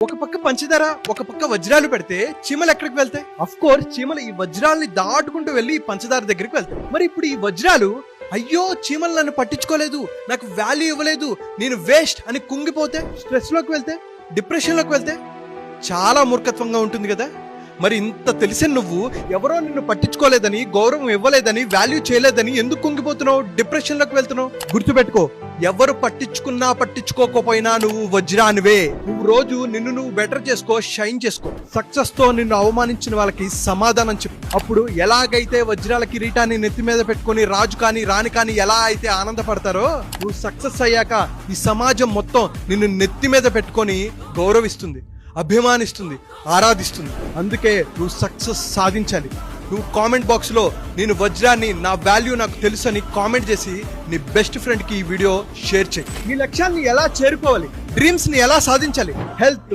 ఒక పక్క పంచదార ఒక పక్క వజ్రాలు పెడితే చీమలు ఎక్కడికి వెళ్తాయి? అఫ్ కోర్స్ చీమలు ఈ వజ్రాలని దాటుకుంటూ వెళ్ళి ఈ పంచదార దగ్గరికి వెళ్తాయి. మరి ఇప్పుడు ఈ వజ్రాలు అయ్యో చీమలు నన్ను పట్టించుకోలేదు, నాకు వాల్యూ ఇవ్వలేదు, నేను వేస్ట్ అని కుంగిపోతే, స్ట్రెస్ లోకి వెళ్తే, డిప్రెషన్ లోకి వెళ్తే చాలా మూర్ఖత్వంగా ఉంటుంది కదా. మరి ఇంత తెలిసిన నువ్వు ఎవరో నిన్ను పట్టించుకోలేదని, గౌరవం ఇవ్వలేదని, వాల్యూ చేయలేదని ఎందుకు కుంగిపోతున్నావు, డిప్రెషన్ లోకి వెళ్తున్నావు? గుర్తుపెట్టుకో, ఎవరు పట్టించుకున్నా పట్టించుకోకపోయినా నువ్వు వజ్రానివే. నువ్వు రోజు నిన్ను నువ్వు బెటర్ చేసుకో, షైన్ చేసుకో. సక్సెస్ తో నిన్ను అవమానించిన వాళ్ళకి సమాధానం చెప్పు. అప్పుడు ఎలాగైతే వజ్రాల కిరీటాన్ని నెత్తి మీద పెట్టుకొని రాజు కానీ రాణి కానీ ఎలా అయితే ఆనందపడతారో, నువ్వు సక్సెస్ అయ్యాక ఈ సమాజం మొత్తం నిన్ను నెత్తి మీద పెట్టుకొని గౌరవిస్తుంది, అభిమానిస్తుంది, ఆరాధిస్తుంది. అందుకే నువ్వు సక్సెస్ సాధించాలి. నువ్వు కామెంట్ బాక్స్ లో నేను వజ్రాన్ని, నా వాల్యూ నాకు తెలుసు అని కామెంట్ చేసి నీ బెస్ట్ ఫ్రెండ్ కి ఈ వీడియో షేర్ చేయి. నీ లక్ష్యాన్ని ఎలా చేరుకోవాలి, డ్రీమ్స్ ని ఎలా సాధించాలి, హెల్త్